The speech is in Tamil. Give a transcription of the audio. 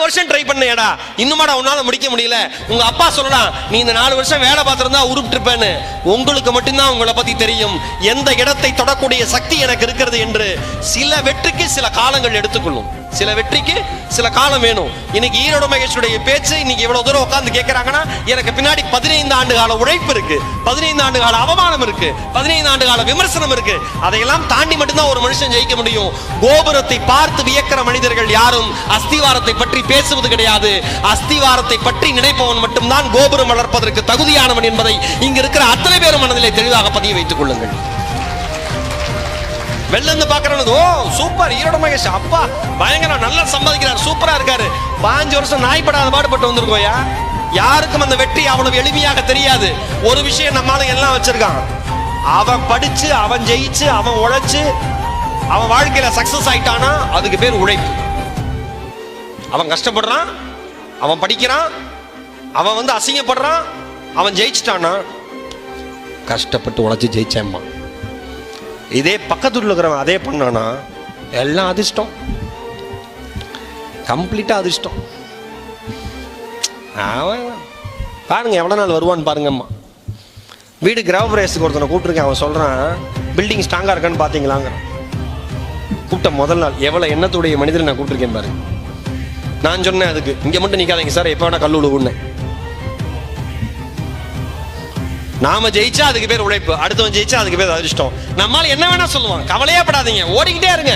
வருஷம் ட்ரை பண்ணேடா, இன்னுமாடா உன்னால முடிக்க முடியல. உங்க அப்பா சொல்லலாம், நீ இந்த 4 வருஷம் வேலை பார்த்திருந்தா உருப்பிட்டு இருப்பேன்னு. உங்களுக்கு மட்டும்தான் உங்களை பத்தி தெரியும் எந்த இடத்தை தொடக்கூடிய சக்தி எனக்கு இருக்கிறது என்று. சில வெற்றிக்கு சில காலங்கள் எடுத்துக்கொள்ளும், சில வெற்றிக்கு சில காலம் வேணும். இன்னைக்கு ஈரோடு மகேஷுடைய பேச்சு இன்னைக்கு இவ்வளவு தூரம் உட்கார்ந்து கேட்கிறாங்கன்னா, எனக்கு பின்னாடி 15 ஆண்டு கால உழைப்பு இருக்கு, 15 ஆண்டு கால அவமானம் இருக்கு, 15 ஆண்டு கால விமர்சனம் இருக்கு. அதையெல்லாம் தாண்டி மட்டும்தான் ஒரு மனுஷன் ஜெயிக்க முடியும். கோபுரத்தை பார்த்து வியக்கிற மனிதர்கள் யாரும் அஸ்திவாரத்தை பற்றி பேசுவது கிடையாது. அஸ்திவாரத்தை பற்றி நினைப்பவன் மட்டும்தான் கோபுரம் வளர்ப்பதற்கு தகுதியானவன் என்பதை இங்க இருக்கிற அத்தனை பேரும் மனதிலே தெளிவாக பதிய வைத்துக் கொள்ளுங்கள். வெளில இருந்து பாக்குறது, ஓ சூப்பர் ஈரோடு மகேஷ், அப்பா பயங்கரம், நல்லா சம்பாதிக்கிறார், சூப்பரா இருக்காரு. 5 வருஷம் நாய்படாத பாடுபட்டு வந்திருக்கோயா. யாருக்கும் அந்த வெற்றி அவ்வளவு எளிமையாக தெரியாது. ஒரு விஷயம் நம்மால எல்லாம் வச்சிருக்கான், அவன் படிச்சு அவன் ஜெயிச்சு அவன் உழைச்சு அவன் வாழ்க்கையில சக்சஸ் ஆயிட்டானா அதுக்கு பேர் உழைப்பு. அவன் கஷ்டப்படுறான், அவன் படிக்கிறான், அவன் அசிங்கப்படுறான், அவன் ஜெயிச்சிட்டானா கஷ்டப்பட்டு உழைச்சு ஜெயிச்சேம்மா. இதே பக்கத்துல இருக்கிறவன் அதே பண்ணானா எல்லாம் அதிர்ஷ்டம், கம்ப்ளீட்டா அதிர்ஷ்டம். பாருங்க எவ்வளவு நாள் வருவான்னு பாருங்கம்மா. வீடு கிரகப்பிரவேசத்துக்கு ஒருத்தனை கூப்பிட்டுருக்கேன், அவன் சொல்றான் பில்டிங் ஸ்ட்ராங்கா இருக்கான்னு பாத்தீங்களாங்கிறான். கூப்பிட்ட முதல் நாள் எவ்வளவு எண்ணத்துடைய மனிதரை நான் கூப்பிட்டுருக்கேன் பாருங்க. நான் சொன்னேன் அதுக்கு இங்க மட்டும் நிக்காதீங்க சார், எப்ப வேணா கல்லூடு உண்ணேன். நாம ஜெயிச்சா அதுக்கு பேர் உழைப்பு, அடுத்தவன் ஜெயிச்சா அதுக்கு பேர் அதிர்ஷ்டம். நம்மால என்ன வேணா சொல்லுவான், கவலையே படாதீங்க, ஓடிக்கிட்டே இருங்க.